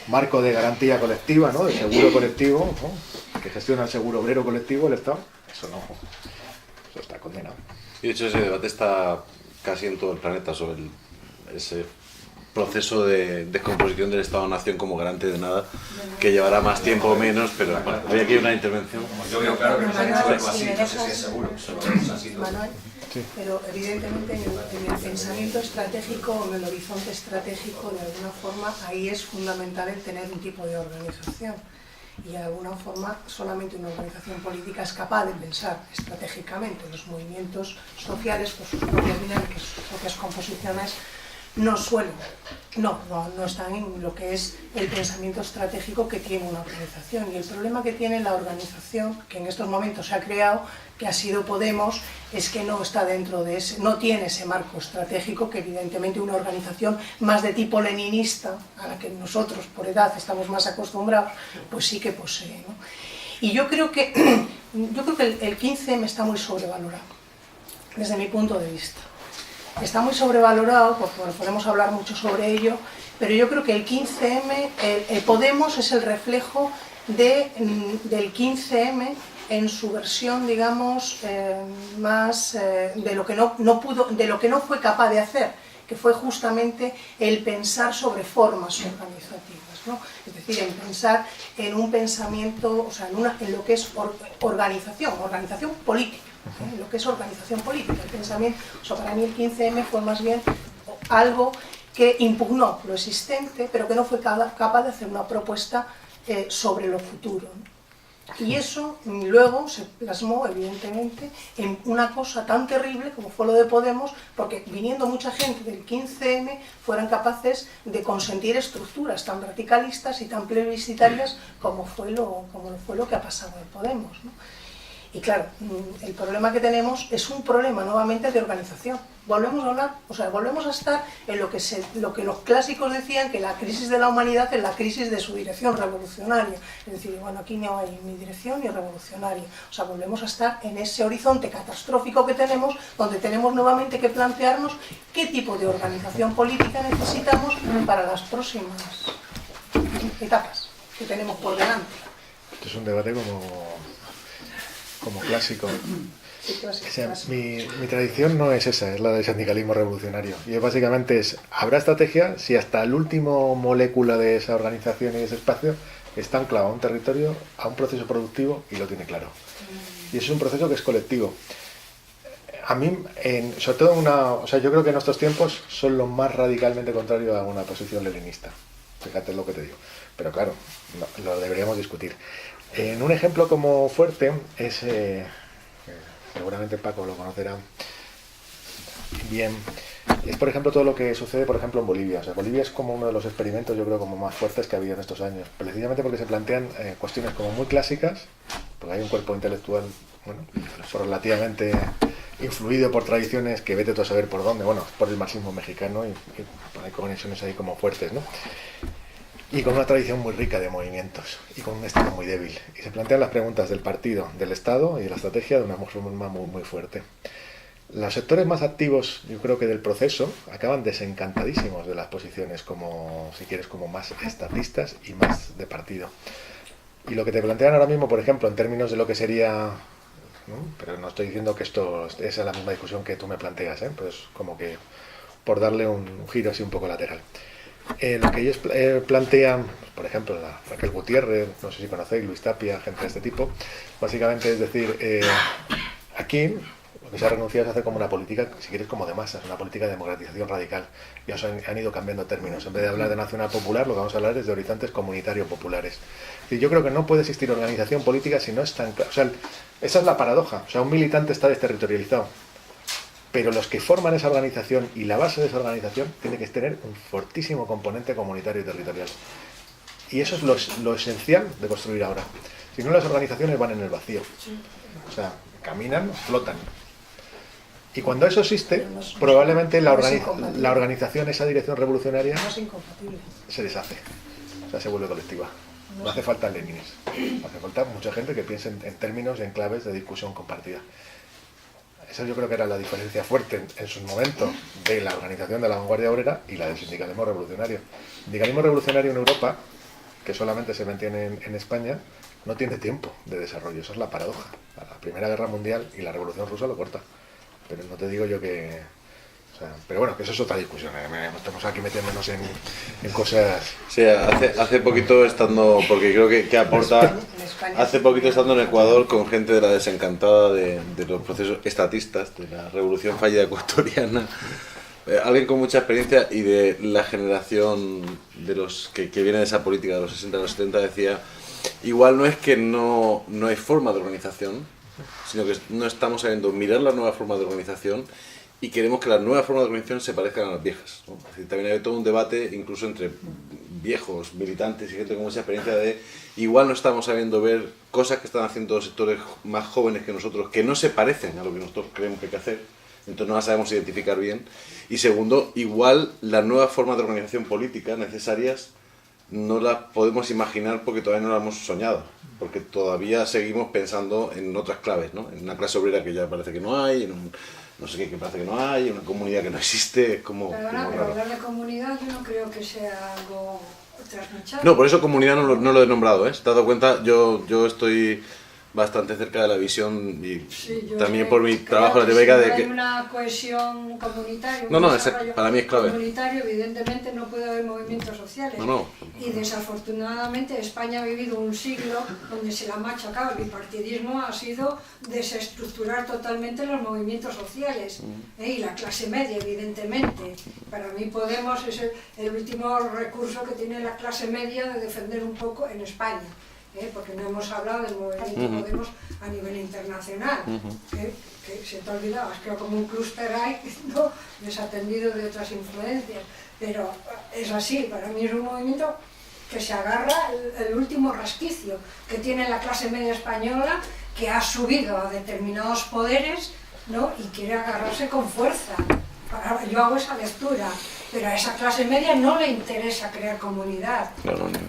marco de garantía colectiva, ¿no?, de seguro colectivo, ¿no?, que gestiona el seguro obrero colectivo, el Estado, eso no... Eso está condenado. Y de hecho ese debate está casi en todo el planeta sobre ese proceso de descomposición del Estado-Nación como garante de nada, que llevará más tiempo o menos, pero bueno, hay aquí una intervención. Yo veo claro que nos han hecho algo así, no sé si es seguro, Manuel, pero evidentemente en el pensamiento estratégico o en el horizonte estratégico, de alguna forma, ahí es fundamental el tener un tipo de organización. Y de alguna forma solamente una organización política es capaz de pensar estratégicamente. Los movimientos sociales, por sus propias dinámicas, sus propias composiciones, no están en lo que es el pensamiento estratégico que tiene una organización. Y el problema que tiene la organización, que en estos momentos se ha creado, que ha sido Podemos, es que no está dentro de ese, no tiene ese marco estratégico que evidentemente una organización más de tipo leninista, a la que nosotros por edad estamos más acostumbrados, pues sí que posee, ¿no? Y yo creo que el 15M está muy sobrevalorado, desde mi punto de vista. Está muy sobrevalorado, porque bueno, podemos hablar mucho sobre ello, pero yo creo que el 15M, el Podemos es el reflejo del 15M en su versión, digamos, más de lo que no fue capaz de hacer, que fue justamente el pensar sobre formas organizativas, ¿no? Es decir, en pensar en un pensamiento, o sea, en lo que es organización política. Lo que es organización política, el pensamiento, o sea, para mí el 15M fue más bien algo que impugnó lo existente, pero que no fue capaz de hacer una propuesta sobre lo futuro. Y eso luego se plasmó, evidentemente, en una cosa tan terrible como fue lo de Podemos, porque viniendo mucha gente del 15M fueran capaces de consentir estructuras tan radicalistas y tan plebiscitarias como fue lo que ha pasado en Podemos, ¿no? Y claro, el problema que tenemos es un problema nuevamente de organización. Volvemos a hablar, o sea, volvemos a estar en lo que los clásicos decían, que la crisis de la humanidad es la crisis de su dirección revolucionaria. Es decir, bueno, aquí no hay ni dirección ni revolucionaria. O sea, volvemos a estar en ese horizonte catastrófico que tenemos, donde tenemos nuevamente que plantearnos qué tipo de organización política necesitamos para las próximas etapas que tenemos por delante. Esto es un debate como clásico. Mi tradición no es esa, es la del sindicalismo revolucionario. Y básicamente habrá estrategia si hasta el último molécula de esa organización y de ese espacio está anclado a un territorio, a un proceso productivo y lo tiene claro. Y eso es un proceso que es colectivo. A mí, sobre todo yo creo que en estos tiempos son lo más radicalmente contrario a una posición leninista. Fíjate lo que te digo. Pero claro, lo deberíamos discutir. En un ejemplo como fuerte es, seguramente Paco lo conocerá bien, es por ejemplo todo lo que sucede por ejemplo en Bolivia. O sea, Bolivia es como uno de los experimentos yo creo como más fuertes que ha habido en estos años, precisamente porque se plantean cuestiones como muy clásicas, porque hay un cuerpo intelectual relativamente influido por tradiciones que vete tú a saber por dónde, por el marxismo mexicano y hay conexiones ahí como fuertes, ¿no? Y con una tradición muy rica de movimientos y con un estilo muy débil. Y se plantean las preguntas del partido, del Estado y de la estrategia de una forma muy fuerte. Los sectores más activos, yo creo que del proceso, acaban desencantadísimos de las posiciones como, si quieres, como más estatistas y más de partido. Y lo que te plantean ahora mismo, por ejemplo, en términos de lo que sería, ¿no? Pero no estoy diciendo que esto es la misma discusión que tú me planteas, pues como que por darle un giro así un poco lateral. Lo que ellos plantean, por ejemplo, Raquel Gutiérrez, no sé si conocéis, Luis Tapia, gente de este tipo, básicamente es decir, aquí lo que se ha renunciado es hacer como una política, si quieres, como de masas, una política de democratización radical. Ya han ido cambiando términos. En vez de hablar de nacional popular, lo que vamos a hablar es de horizontes comunitarios populares. Y yo creo que no puede existir organización política si no es tan claro. O sea, esa es la paradoja. O sea, un militante está desterritorializado. Pero los que forman esa organización y la base de esa organización tiene que tener un fortísimo componente comunitario y territorial. Y eso es lo esencial de construir ahora. Si no, las organizaciones van en el vacío. O sea, caminan, flotan. Y cuando eso existe, probablemente la organización, esa dirección revolucionaria, se deshace. O sea, se vuelve colectiva. No hace falta Lenines. Hace falta mucha gente que piense en términos y en claves de discusión compartida. Esa yo creo que era la diferencia fuerte en sus momentos de la organización de la vanguardia obrera y la del sindicalismo revolucionario. El sindicalismo revolucionario en Europa, que solamente se mantiene en España, no tiene tiempo de desarrollo. Esa es la paradoja. La Primera Guerra Mundial y la Revolución Rusa lo corta. Pero no te digo yo que... pero bueno, que eso es otra discusión. Estamos aquí metiéndonos en cosas... Sí, hace poquito estando, porque creo que aporta... Hace poquito estando en Ecuador con gente de la desencantada de los procesos estatistas, de la revolución fallida ecuatoriana, alguien con mucha experiencia y de la generación de los que viene de esa política de los 60 a los 70, decía, igual no es que no hay forma de organización, sino que no estamos sabiendo mirar la nueva forma de organización y queremos que las nuevas formas de organización se parezcan a las viejas, ¿no? Es decir, también hay todo un debate, incluso entre viejos militantes y gente con mucha experiencia, de igual no estamos sabiendo ver cosas que están haciendo sectores más jóvenes que nosotros, que no se parecen a lo que nosotros creemos que hay que hacer, entonces no las sabemos identificar bien. Y segundo, igual las nuevas formas de organización política necesarias no las podemos imaginar porque todavía no las hemos soñado, porque todavía seguimos pensando en otras claves, ¿no? En una clase obrera que ya parece que no hay, en un no sé qué que parece que no hay, en una comunidad que no existe, es como, pero raro. hablar de comunidad yo no creo que sea algo trasnochado. No, por eso comunidad no lo he nombrado, ¿eh? ¿Te has dado cuenta? Yo estoy bastante cerca de la visión y sí, también por mi trabajo en la teórica de que... hay una cohesión comunitaria, para mí es clave. Comunitario, evidentemente no puede haber movimientos sociales. Y desafortunadamente España ha vivido un siglo donde se la ha machacado. El bipartidismo ha sido desestructurar totalmente los movimientos sociales. Y la clase media, evidentemente. Para mí Podemos es el último recurso que tiene la clase media de defender un poco en España. Porque no hemos hablado del movimiento Podemos a nivel internacional, que se te olvidaba, es que como un clúster hay, ¿no? Desatendido de otras influencias, pero es así, para mí es un movimiento que se agarra el último resquicio que tiene la clase media española, que ha subido a determinados poderes, ¿no? Y quiere agarrarse con fuerza. Yo hago esa lectura. Pero a esa clase media no le interesa crear comunidad.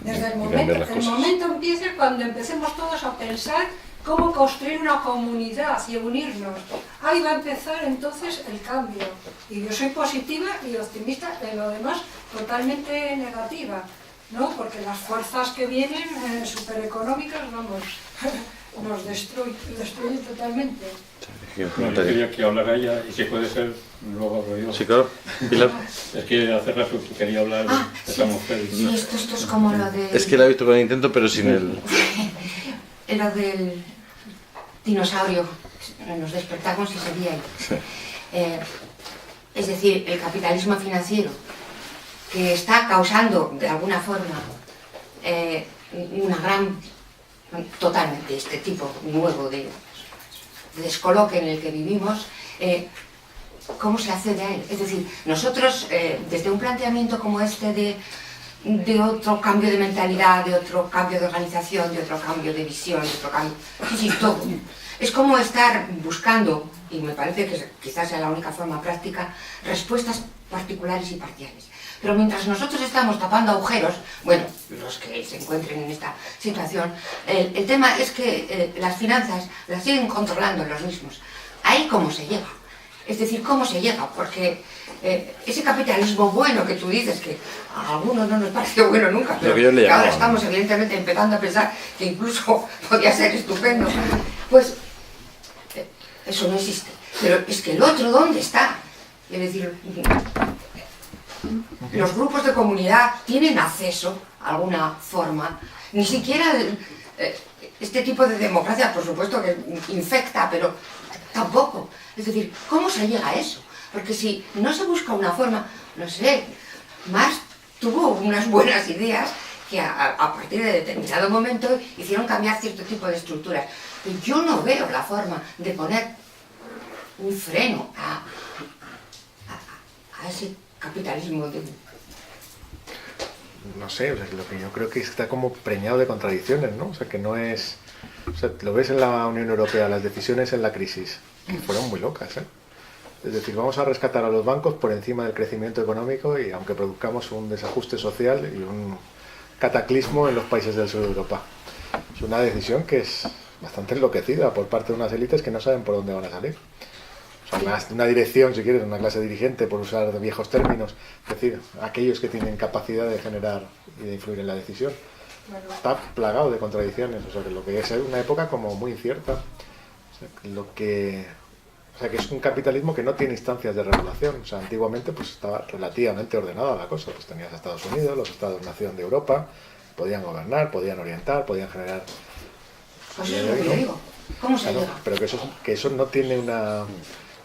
Desde el momento empieza cuando empecemos todos a pensar cómo construir una comunidad y unirnos. Ahí va a empezar entonces el cambio. Y yo soy positiva y optimista, en lo demás totalmente negativa, ¿no? Porque las fuerzas que vienen supereconómicas, vamos, nos destruye totalmente. No, yo quería que hablara ella, y si puede ser, luego hablo yo. Sí, claro. Pilar. Es que hace rato que quería hablar de esta mujer. Sí, esto es como lo de... Es que la he visto con el intento, pero sin el... Lo del dinosaurio. Nos despertamos y seguía ahí. Sí. Es decir, el capitalismo financiero, que está causando, de alguna forma, una gran... totalmente este tipo nuevo de descoloque en el que vivimos, ¿cómo se accede a él? Es decir, nosotros, desde un planteamiento como este de otro cambio de mentalidad, de otro cambio de organización, de otro cambio de visión, de otro cambio... Sí, todo. Es como estar buscando, y me parece que quizás sea la única forma práctica, respuestas particulares y parciales. Pero mientras nosotros estamos tapando agujeros, bueno, los que se encuentren en esta situación, el tema es que las finanzas las siguen controlando los mismos. Ahí cómo se llega. Es decir, cómo se llega, porque ese capitalismo bueno que tú dices, que a algunos no nos pareció bueno nunca, pero que ahora estamos evidentemente empezando a pensar que incluso podría ser estupendo, pues eso no existe. Pero es que el otro, ¿dónde está? Es decir... Los grupos de comunidad tienen acceso a alguna forma, ni siquiera este tipo de democracia, por supuesto que infecta, pero tampoco. Es decir, ¿cómo se llega a eso? Porque si no se busca una forma, no sé, Marx tuvo unas buenas ideas que a partir de determinado momento hicieron cambiar cierto tipo de estructuras. Pero yo no veo la forma de poner un freno a ese capitalismo de... No sé, o sea, lo que yo creo que está como preñado de contradicciones, ¿no? O sea, que no es... O sea, lo ves en la Unión Europea, las decisiones en la crisis, que fueron muy locas, ¿eh? Es decir, vamos a rescatar a los bancos por encima del crecimiento económico y aunque produzcamos un desajuste social y un cataclismo en los países del sur de Europa. Es una decisión que es bastante enloquecida por parte de unas élites que no saben por dónde van a salir. Una dirección, si quieres, una clase dirigente, por usar viejos términos, es decir, aquellos que tienen capacidad de generar y de influir en la decisión. Está plagado de contradicciones, o sea, que lo que es una época como muy incierta. O sea, que es un capitalismo que no tiene instancias de regulación. O sea, antiguamente pues estaba relativamente ordenada la cosa. Pues tenías a Estados Unidos, los Estados-nación de Europa, podían gobernar, podían orientar, podían generar... Pues eso es lo que yo digo. ¿Cómo se llega? Pero que eso no tiene una...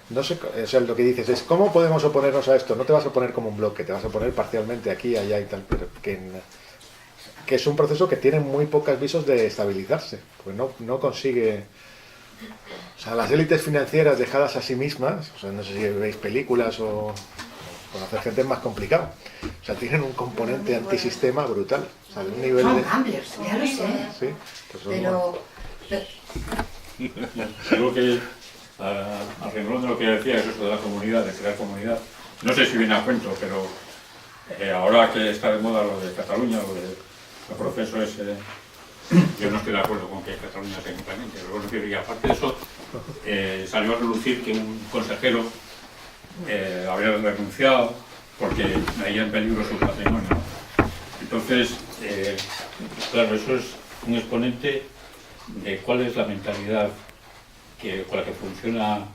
No sé, o sea, lo que dices es, ¿cómo podemos oponernos a esto? No te vas a oponer como un bloque, te vas a oponer parcialmente aquí, allá y tal, pero que es un proceso que tiene muy pocos visos de estabilizarse, pues no consigue... O sea, las élites financieras dejadas a sí mismas, o sea, no sé si veis películas o conocer gente es más complicado, o sea, tienen un componente antisistema brutal, o sea, de un nivel Son de... gamblers, ya lo sé, Sí, pues pero... Creo que al renglón de lo que decía, es eso de la comunidad, de crear comunidad. No sé si viene a cuento, pero ahora que está de moda lo de Cataluña, lo del proceso ese, yo no estoy de acuerdo con que Cataluña se implemente. Pero bueno, que aparte de eso, salió a relucir que un consejero había renunciado porque veía en peligro su patrimonio. Entonces, claro, eso es un exponente de cuál es la mentalidad con la que funciona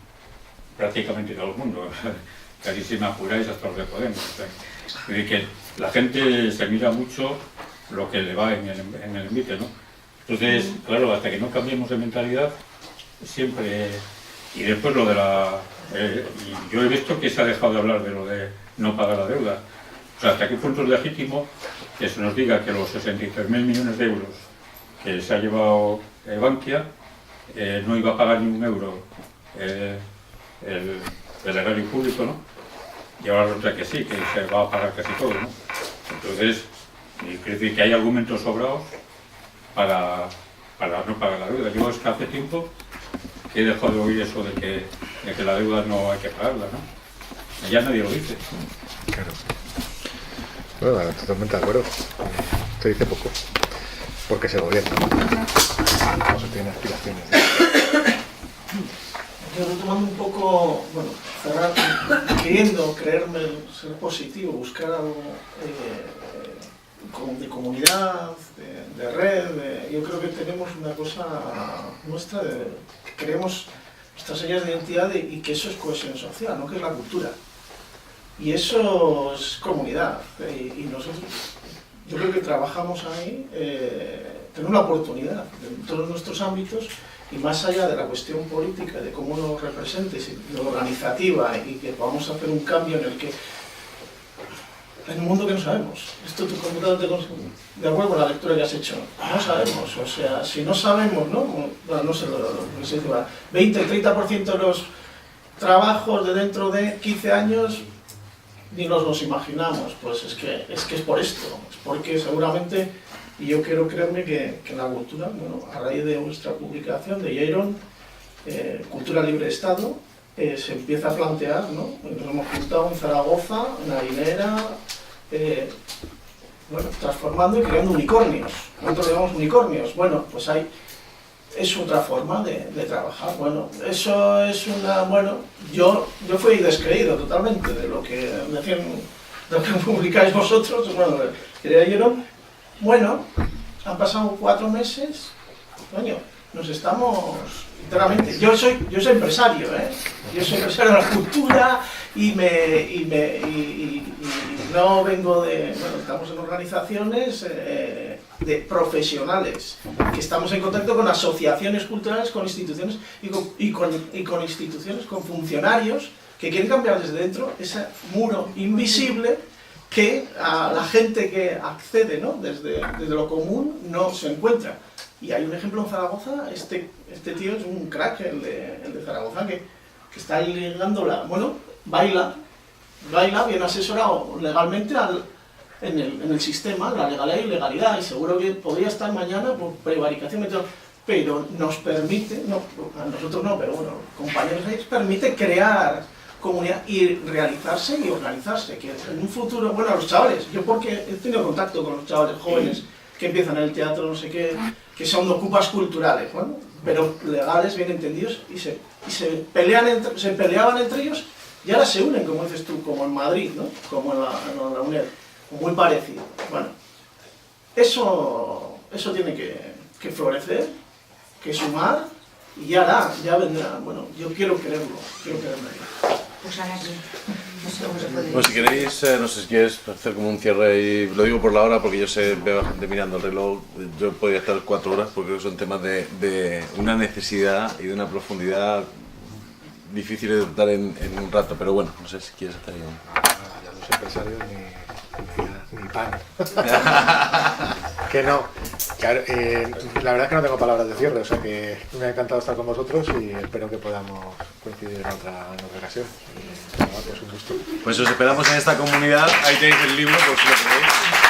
prácticamente todo el mundo. Casi si me apuráis hasta los de Podemos. Es decir, que la gente se mira mucho lo que le va en el envite, ¿no? Entonces, claro, hasta que no cambiemos de mentalidad, siempre... Y después lo de la... y yo he visto que se ha dejado de hablar de lo de no pagar la deuda. O sea, ¿hasta qué punto es legítimo que se nos diga que los 63.000 millones de euros que se ha llevado Bankia no iba a pagar ni un euro el erario público, ¿no? Y ahora resulta que sí, que se va a pagar casi todo, ¿no? Entonces, quiero decir que hay argumentos sobrados para no pagar la deuda. Yo es que hace tiempo que he dejado de oír eso de que la deuda no hay que pagarla, ¿no? Ya nadie lo dice. Claro. Bueno, totalmente de acuerdo. Se dice poco. Porque se gobierna. No se tiene aspiraciones. Yo retomando un poco, bueno, cerrar, queriendo creerme ser positivo, buscar algo de comunidad, de red, yo creo que tenemos una cosa nuestra, que creemos nuestras señas de identidad y que eso es cohesión social, ¿no? Que es la cultura. Y eso es comunidad. Y nosotros, yo creo que trabajamos ahí, tenemos una oportunidad en todos nuestros ámbitos, y más allá de la cuestión política, de cómo nos representes, y de lo organizativa, y que podamos hacer un cambio en el que, en un mundo que no sabemos. Esto tu computador de acuerdo con la lectura que has hecho, no sabemos, o sea, si no sabemos, ¿no? Bueno, no sé lo que se dice, 20-30% de los trabajos de dentro de 15 años ni nos imaginamos, pues es que es por esto, es porque seguramente, y yo quiero creerme que la cultura, bueno, a raíz de nuestra publicación de Jaron, Cultura Libre de Estado, se empieza a plantear, ¿no? Nos hemos juntado en Zaragoza, en Harinera, bueno, transformando y creando unicornios. Nosotros llamamos unicornios. Bueno, pues es otra forma de trabajar. Bueno, eso es una... Bueno, yo fui descreído totalmente de lo que decían, de lo que publicáis vosotros, bueno, que leyeron. Bueno, han pasado 4 meses, coño, nos estamos... Literalmente, yo soy empresario, yo soy empresario de la cultura y no vengo de... Bueno, estamos en organizaciones de profesionales, que estamos en contacto con asociaciones culturales, con instituciones y con instituciones, con funcionarios que quieren cambiar desde dentro ese muro invisible que a la gente que accede, ¿no? desde lo común no se encuentra. Y hay un ejemplo en Zaragoza, este tío es un crack, el de Zaragoza, que está ligando bueno, baila bien asesorado legalmente en el sistema, la legalidad y ilegalidad, y seguro que podría estar mañana por prevaricación, pero nos permite, no, a nosotros no, pero bueno, compañeros ahí, permite crear comunidad y realizarse y organizarse, que en un futuro, bueno, a los chavales, yo porque he tenido contacto con los chavales jóvenes que empiezan en el teatro, no sé qué, que son ocupas culturales, bueno, pero legales, bien entendidos, y se peleaban entre ellos, y ahora se unen, como dices tú, como en Madrid, ¿no? Como en la UNED, muy parecido. Bueno, eso tiene que florecer, que sumar, y ya vendrá. Bueno, yo quiero creerlo ahí. Pues ahora sí. No sé cómo se puede. Pues si queréis, no sé si quieres hacer como un cierre, y lo digo por la hora porque yo veo a gente mirando el reloj, yo podría estar 4 horas porque son temas de una necesidad y de una profundidad difíciles de tratar en un rato, pero bueno, no sé si quieres hacer algo. Ya los empresarios ni pan. Que no. Claro, la verdad es que no tengo palabras de cierre, o sea que me ha encantado estar con vosotros y espero que podamos coincidir en otra ocasión. Y, nada, pues un gusto. Pues os esperamos en esta comunidad, ahí tenéis el libro por si lo queréis.